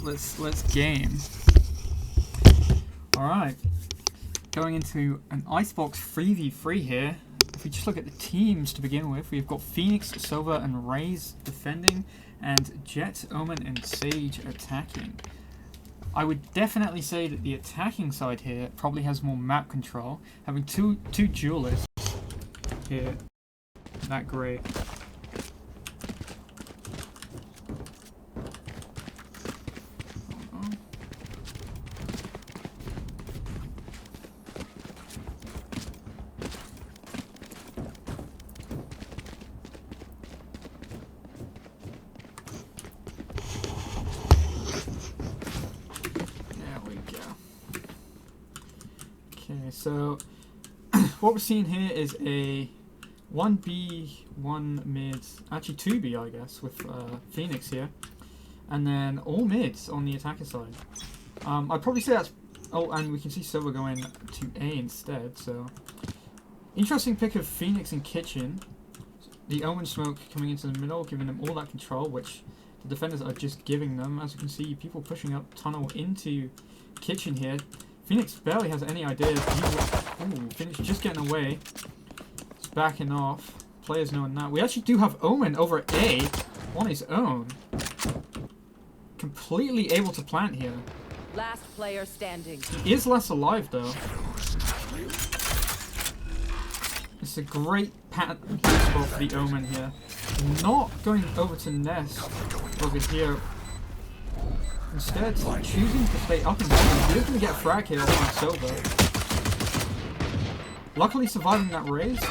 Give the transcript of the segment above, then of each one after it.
let's game. All right, going into an Icebox 3v3 here. If we just look at the teams to begin with, we've got Phoenix, Sova, and Raze defending, and Jet, Omen, and Sage attacking. I would definitely say that the attacking side here probably has more map control, having two duelists here. That great. So, what we're seeing here is a 1B, 1 mid, actually 2B I guess, with Phoenix here. And then all mids on the attacker side. I'd probably say that's... Oh, and we can see Silver going to A instead, so... Interesting pick of Phoenix and Kitchen. The Omen smoke coming into the middle, giving them all that control, which the defenders are just giving them. As you can see, people pushing up tunnel into Kitchen here. Phoenix barely has any ideas. Ooh, Phoenix just getting away. It's backing off. Players knowing that. We actually do have Omen over at A on his own. Completely able to plant here. Last player standing. He is less alive though. It's a great spot for the Omen here. Not going over to Nest over here. Instead, choosing to stay up and down. He is going to get a frag here on Silver. Luckily surviving that raise.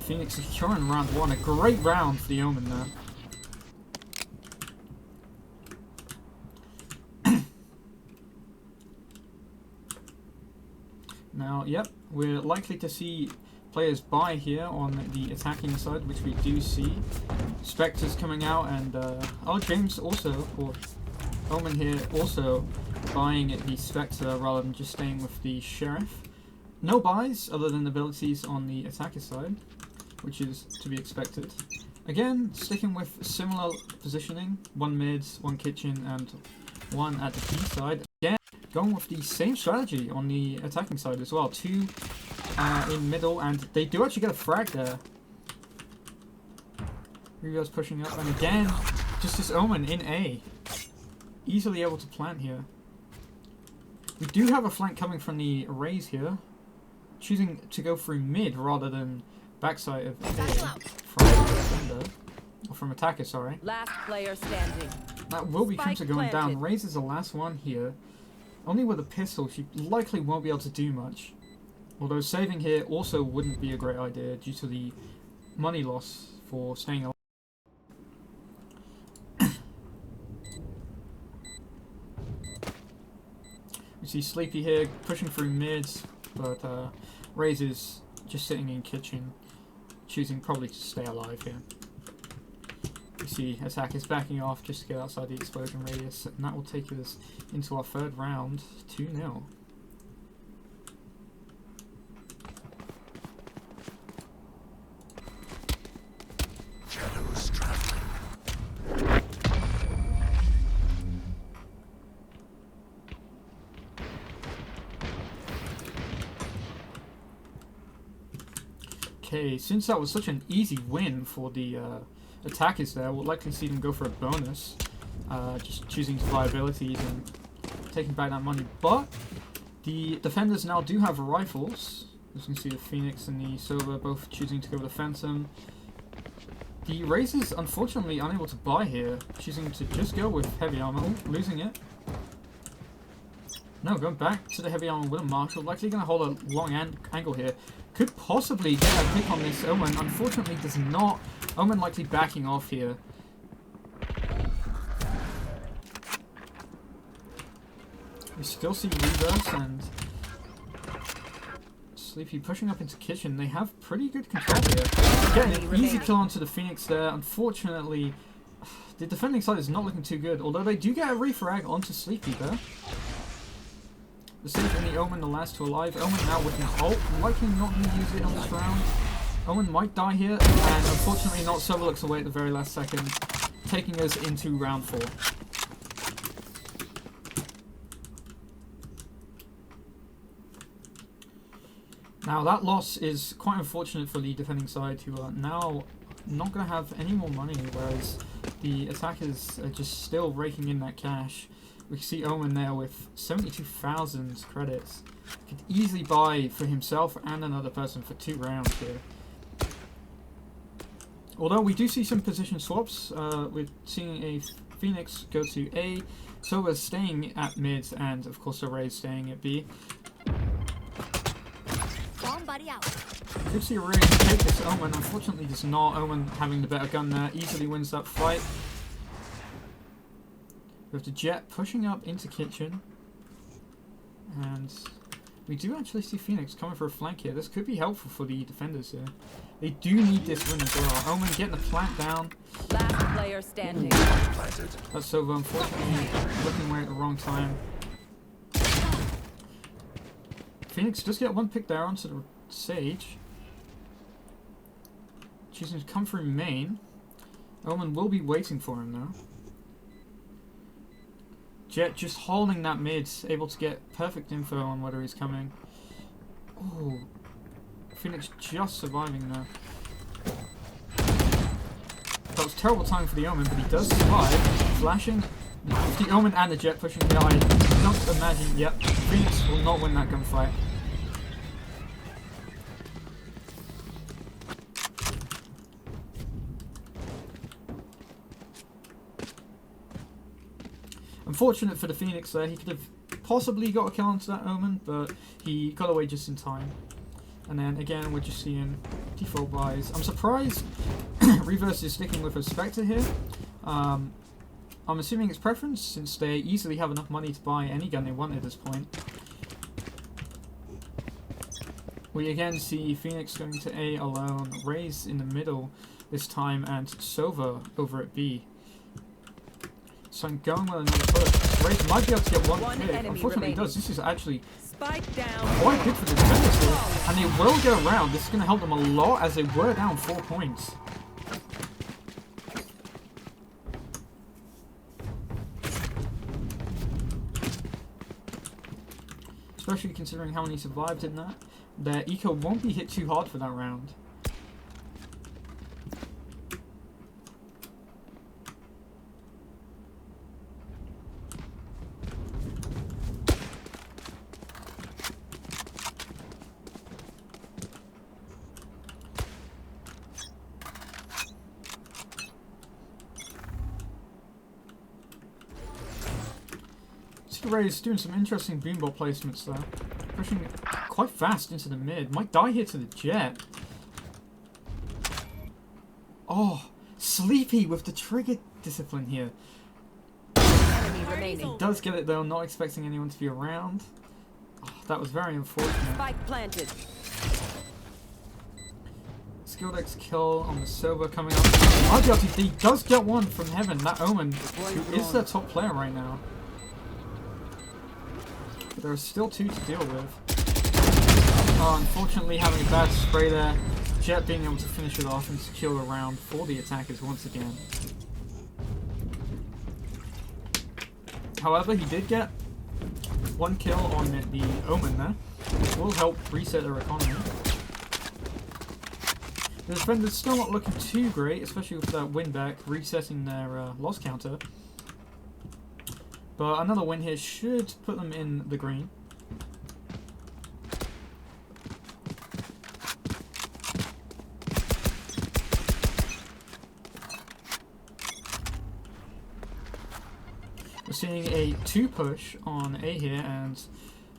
Phoenix securing round 1. A great round for the Omen there. Now, yep, we're likely to see players buy here on the attacking side, which we do see. Spectres coming out, and oh, James also, or Omen here, also buying the Spectre rather than just staying with the Sheriff. No buys other than abilities on the attacker side, which is to be expected. Again, sticking with similar positioning, 1 mid, 1 kitchen, and 1 at the B side. Again, going with the same strategy on the attacking side as well. 2 in middle, and they do actually get a frag there. Rio's pushing up, and again, just this Omen in A. Easily able to plant here. We do have a flank coming from the Raze here. Choosing to go through mid rather than backside of A from defender. Or from attacker, sorry. Last player standing. That will be Kunta going down. Raze is the last one here. Only with a pistol, she likely won't be able to do much. Although saving here also wouldn't be a great idea due to the money loss for staying alive. We see Sleepy here pushing through mids, but Raze is just sitting in kitchen, choosing probably to stay alive here. We see attackers backing off just to get outside the explosion radius, and that will take us into our third round, 2-0. Shadows traveling. Okay, since that was such an easy win for the attackers there, we'll likely see them go for a bonus. Just choosing to buy abilities and taking back that money. But the defenders now do have rifles. As you can see, the Phoenix and the Silver both choosing to go with the Phantom. The Raze is unfortunately unable to buy here, choosing to just go with heavy armor. Ooh, losing it. No, going back to the heavy armor with a Marshall. Likely going to hold a long angle here. Could possibly get a pick on this. Omen unfortunately does not. Omen likely backing off here. We still see Reverse and Sleepy pushing up into kitchen. They have pretty good control here. Getting an easy kill onto the Phoenix there. Unfortunately, the defending side is not looking too good. Although they do get a refrag onto Sleepy there. The Sage and the Omen, the last two alive. Omen now with his ult, likely not going to use it on this round. Omen might die here, and unfortunately not. Sova looks away at the very last second, taking us into round 4. Now that loss is quite unfortunate for the defending side, who are now not going to have any more money, whereas the attackers are just still raking in that cash. We can see Omen there with 72,000 credits. Could easily buy for himself and another person for 2 rounds here. Although we do see some position swaps, we're seeing a Phoenix go to A, Sova staying at mid, and of course Array staying at B. Could see Array take this Omen, unfortunately does not. Omen having the better gun there, easily wins that fight. We have the Jet pushing up into kitchen, and we do actually see Phoenix coming for a flank here. This could be helpful for the defenders here. They do need this win as well. Omen getting the plant down. Last player standing. That's Sova, unfortunately looking away at the wrong time. Phoenix does get one pick there onto the Sage. Choosing to come through main. Omen will be waiting for him now. Jet just holding that mid, able to get perfect info on whether he's coming. Oh, Phoenix just surviving there. That was terrible timing for the Omen, but he does survive. Flashing. The Omen and the Jet pushing the eye. Don't imagine, yep, Phoenix will not win that gunfight. Unfortunate for the Phoenix there, he could have possibly got a kill onto that Omen, but he got away just in time. And then again, we're just seeing default buys. I'm surprised Reverse is sticking with a Spectre here. I'm assuming it's preference, since they easily have enough money to buy any gun they want at this point. We again see Phoenix going to A alone, Raze in the middle this time, and Sova over at B. So I'm going with another push. Raze might be able to get one pick. Unfortunately he does. This is actually quite good for the defenders here. And they will go around. This is going to help them a lot as they were down 4 points. Especially considering how many survived in that. Their eco won't be hit too hard for that round. Ray's doing some interesting beamball placements there. Pushing quite fast into the mid. Might die here to the Jet. Oh, Sleepy with the trigger discipline here. He does get it though, not expecting anyone to be around. Oh, that was very unfortunate. Spike planted. Skilldex kill on the Sova coming up. RGLTD does get one from Heaven. That Omen, who is their top player right now. But there are still 2 to deal with. Oh, unfortunately having a bad spray there. Jet being able to finish it off and secure a round for the attackers once again. However, he did get 1 kill on the Omen there, which will help reset their economy. The defenders still not looking too great, especially with that win back, resetting their loss counter. But another win here should put them in the green. We're seeing a 2 push on A here, and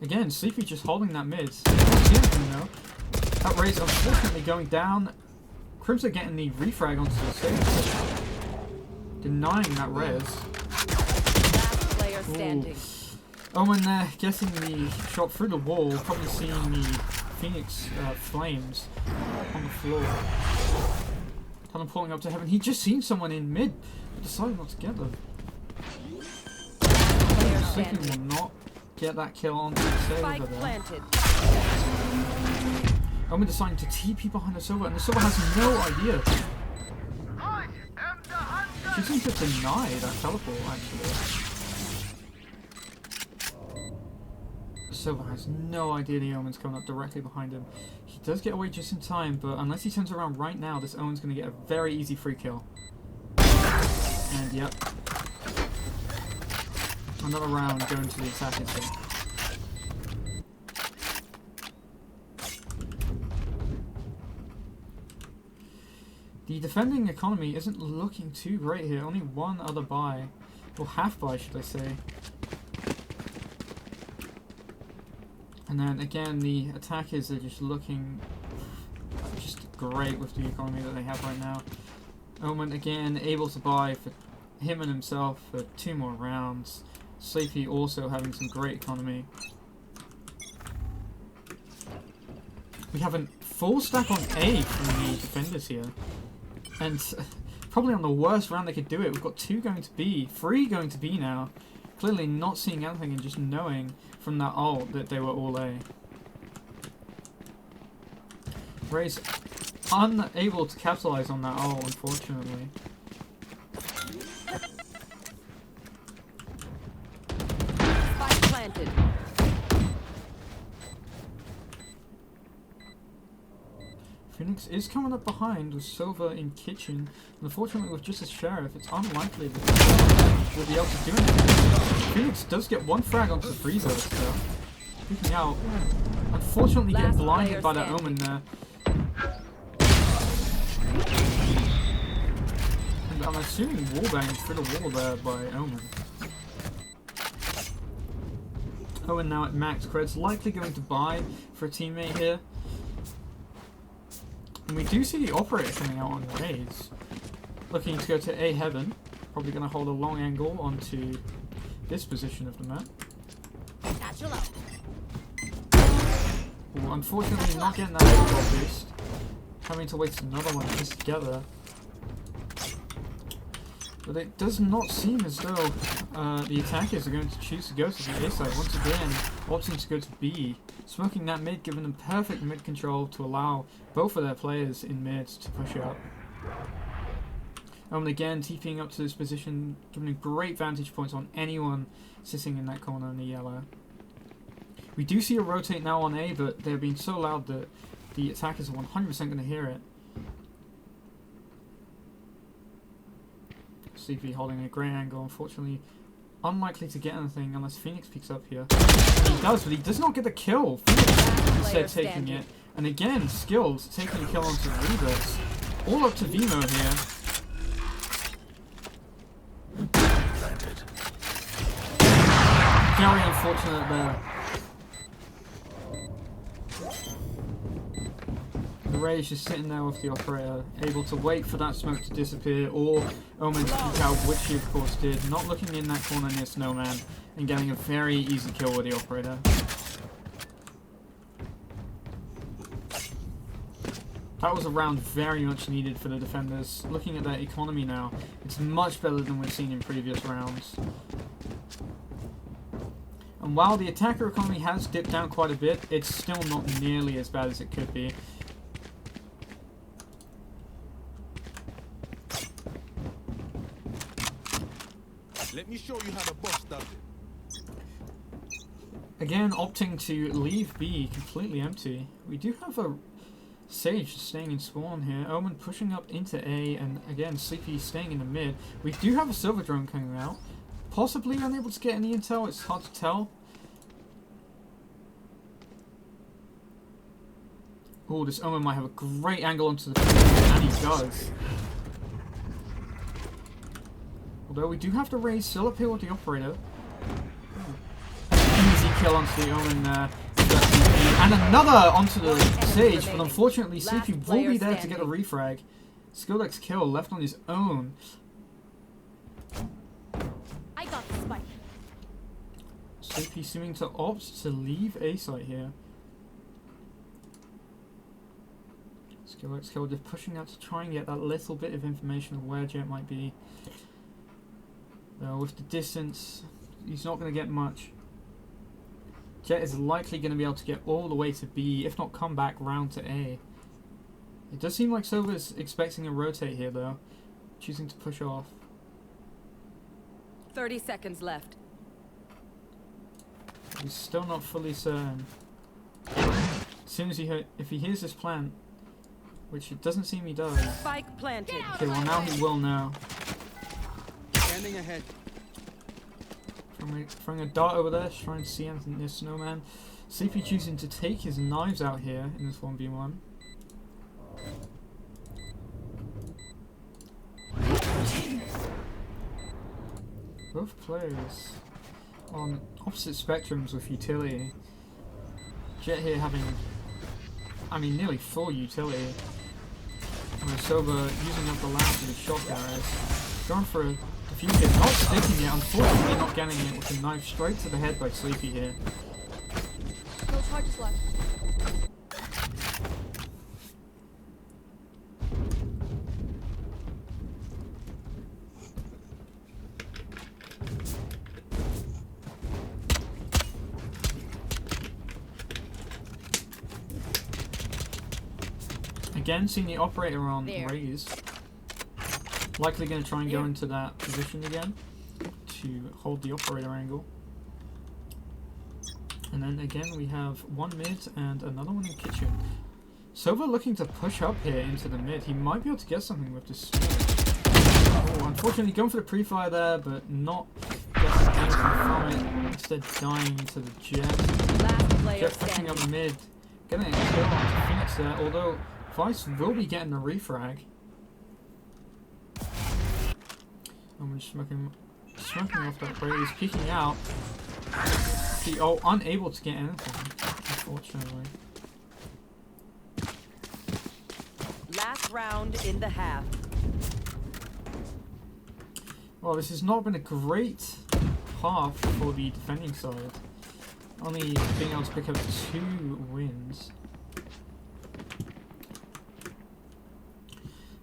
again, Sleepy just holding that mid. That Raze unfortunately going down. Crimson getting the refrag onto the stage, denying that res. Standing. Omen there getting the shot through the wall, probably seeing the Phoenix flames on the floor. Kind of pulling up to Heaven. He just seen someone in mid, but decided not to get them. Sleeping will not get that kill on the Silver Spike there. planted. Omen deciding to TP behind the Silver, and the Silver has no idea. She seems to deny that teleport, actually. The Silver has no idea the Omen's coming up directly behind him. He does get away just in time, but unless he turns around right now, this Omen's going to get a very easy free kill. And yep. Another round going to the attackers here. The defending economy isn't looking too great here. Only one other buy. Or half buy, should I say. And then again, the attackers are just looking just great with the economy that they have right now. Omen again able to buy for him and himself for 2 more rounds. Sleepy also having some great economy. We have a full stack on A from the defenders here. And probably on the worst round they could do it. We've got 2 going to B, 3 going to B now. Clearly not seeing anything and just knowing from that ult that they were all A. Ray's unable to capitalize on that ult, unfortunately. Spike planted. Phoenix is coming up behind with Silver in kitchen. Unfortunately, with just a sheriff, it's unlikely that we'll be able to do anything. Phoenix does get 1 frag onto the freezer, so peeking out. Unfortunately, get Last blinded by player that Omen there. And I'm assuming wallbanged through the wall there by Omen. Owen now at max creds, likely going to buy for a teammate here. And we do see the operator coming out on raids. Looking to go to A heaven. Probably going to hold a long angle onto this position of the map. Ooh, unfortunately not getting that overall boost. Having to waste another one just together. But it does not seem as though the attackers are going to choose to go to the A side. Once again, opting to go to B. Smoking that mid, giving them perfect mid control to allow both of their players in mid to push up. And again, TPing up to this position, giving them great vantage points on anyone sitting in that corner in the yellow. We do see a rotate now on A, but they're being so loud that the attackers are 100% going to hear it. CV holding a great angle, unfortunately unlikely to get anything unless Phoenix picks up here. And he does, but he does not get the kill. Phoenix instead taking it. And again, Skills taking the kill onto the reverse. All up to Vimo here. Very unfortunate there. The Ray's just sitting there with the operator, able to wait for that smoke to disappear, or Omen to peek out, which he of course did, not looking in that corner near Snowman, and getting a very easy kill with the operator. That was a round very much needed for the defenders. Looking at their economy now, it's much better than we've seen in previous rounds. And while the attacker economy has dipped down quite a bit, it's still not nearly as bad as it could be. Let me show you how the boss does it. Again, opting to leave B completely empty. We do have a Sage staying in spawn here. Omen pushing up into A, and again, Sleepy staying in the mid. We do have a silver drone coming out. Possibly unable to get any intel, it's hard to tell. Oh, this Omen might have a great angle onto the field, and he does. Although we do have to raise still up here with the operator. Easy kill onto the Omen there. And another onto the Sage, but unfortunately Sleepy will be there to get a refrag. Skillex kill left on his own. I got the spike. Sleepy seeming to opt to leave A site here. Skillex kill just pushing out to try and get that little bit of information of where Jet might be. With the distance, he's not going to get much. Jet is likely going to be able to get all the way to B, if not come back round to A. It does seem like Sova's expecting a rotate here though, choosing to push off. 30 seconds left. He's still not fully certain. As soon as if he hears this plant, which it doesn't seem he does. Spike planted. Okay, well now he will know. Standing ahead. Throwing a dart over there, trying to see anything near Snowman. Sleepy choosing to take his knives out here in this 1v1. Both players on opposite spectrums with utility. Jet here having, I mean, nearly full utility. And Sova using up the last of his shotgun arrows. Going for a defuse hit, not sticking it, unfortunately not getting it with a knife straight to the head by Sleepy here. No charges left. Again, seeing the operator on raise. Likely going to try and go into that position again to hold the operator angle. And then again we have one mid and another one in kitchen. Sova looking to push up here into the mid. He might be able to get something with this smoke. Oh, unfortunately going for the pre-fire there, but not getting anything from it. Instead dying to the Jet. Jet pushing up mid. Getting a kill on Phoenix there, although Vice will be getting the refrag. I'm just smoking off that raise, peeking out. Oh, unable to get anything, unfortunately. Last round in the half. Well, this has not been a great half for the defending side. Only being able to pick up 2 wins.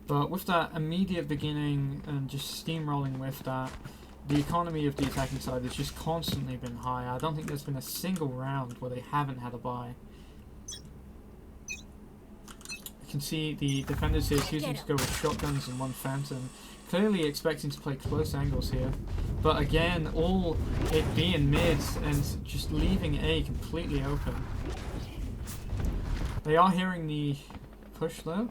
But with that immediate beginning and just steamrolling with that, the economy of the attacking side has just constantly been high. I don't think there's been a single round where they haven't had a bye. You can see the defenders here choosing to go with shotguns and 1 phantom. Clearly expecting to play close angles here. But again, all it being mids and just leaving A completely open. They are hearing the push though,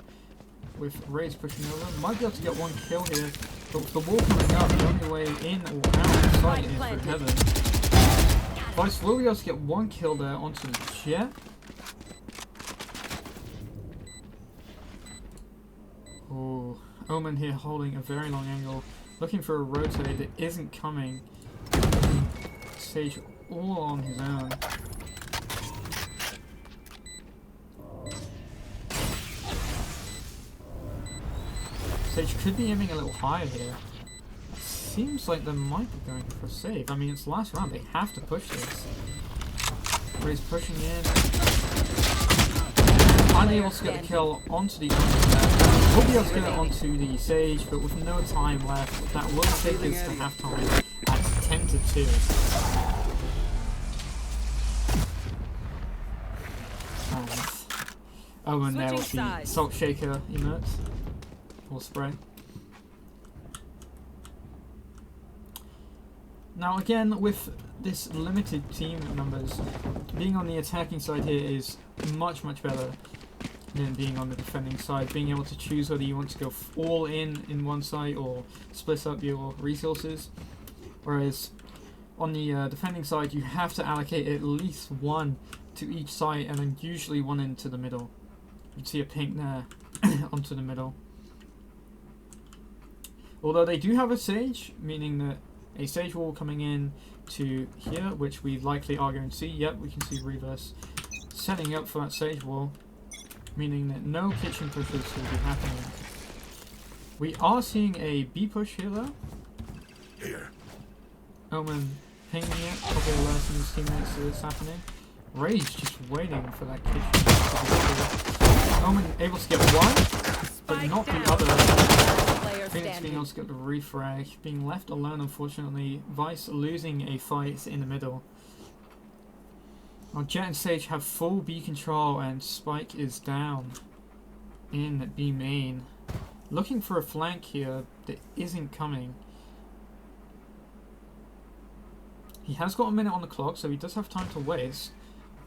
with Raze pushing over. Might be able to get 1 kill here, but with the wall coming up, the only way in or out of sight is for Heaven. Vice will be able to get 1 kill there onto the Jet. Oh, Omen here holding a very long angle, looking for a rotate that isn't coming. Sage all on his own. Sage could be aiming a little higher here. Seems like they might be going for a save. I mean, it's the last round. They have to push this. Ray's pushing in. Unable to get the kill onto the Omen. Will be able to get it onto the Sage, but with no time left, that will take us to halftime at 10-2. Omen there with the Salt Shaker emote. Or spray. Now again, with this limited team numbers, being on the attacking side here is much better than being on the defending side. Being able to choose whether you want to go all in one side or split up your resources. Whereas on the defending side, you have to allocate at least 1 to each side and then usually 1 into the middle. You can see a pink there onto the middle. Although they do have a Sage, meaning that a Sage wall coming in to here, which we likely are going to see. Yep, we can see Reverse setting up for that Sage wall, meaning that no kitchen pushes will be happening. We are seeing a B push here though. Here. Omen pinging it, probably alerting his teammates that it's happening. Rage just waiting for that kitchen. Omen able to get 1, but not the other. Phoenix being able to get the refrag, being left alone unfortunately. Vice losing a fight in the middle. Now Jet and Sage have full B control and Spike is down in B main. Looking for a flank here that isn't coming. He has got a minute on the clock, so he does have time to waste.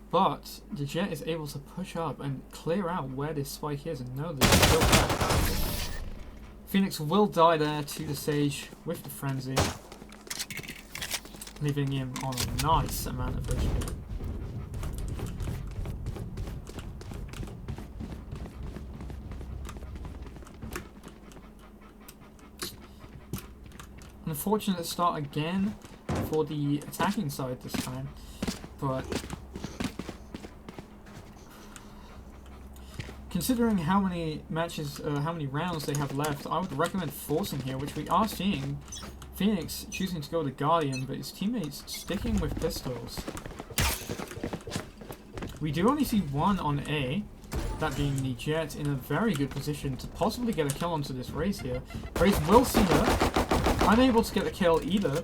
But the Jet is able to push up and clear out where this Spike is and know that he's still there. Phoenix will die there to the Sage with the Frenzy, leaving him on a nice amount of HP. An unfortunate start again for the attacking side this time, but considering how many matches, how many rounds they have left, I would recommend forcing here, which we are seeing. Phoenix choosing to go with the Guardian, but his teammates sticking with pistols. We do only see one on A, that being the Jet, in a very good position to possibly get a kill onto this Raze here. Raze will see her, unable to get a kill either,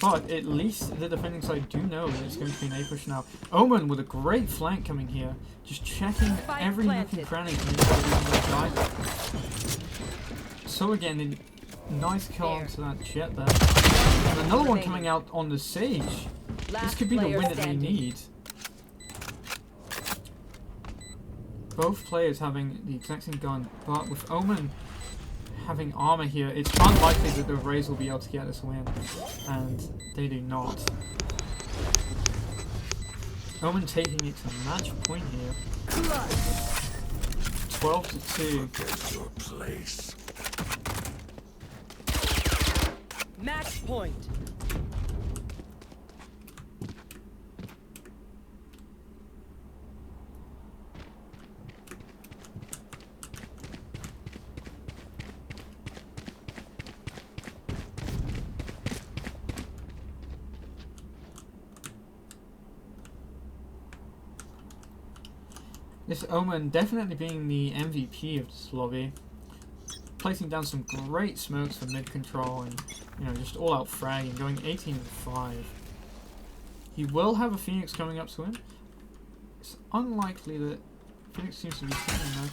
but at least the defending side do know that it's going to be an A push now. Omen with a great flank coming here, just checking every nook and cranny to make sure that he doesn't die. So again, a nice kill onto that Jet there. And another one coming out on the Sage. This could be the win that they need. Both players having the exact same gun, but with Omen having armor here, it's unlikely that the Raze will be able to get this win, and they do not. Omen taking it to match point here. 12-2. Forget your place. Match point. This Omen definitely being the MVP of this lobby, placing down some great smokes for mid control and, you know, just all out fragging, going 18-5. He will have a Phoenix coming up to him. It's unlikely that Phoenix seems to be sitting there.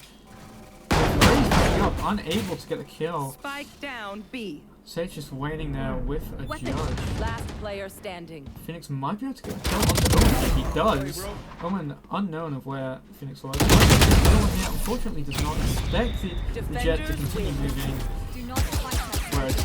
Raze picking up, unable to get the kill. Spike down B. Sage just waiting there with a judge. Last player standing. Phoenix might be able to get a kill onto Omen if he does. Omen unknown of where Phoenix was. Omen here unfortunately does not expect the Jet to continue moving. Whereas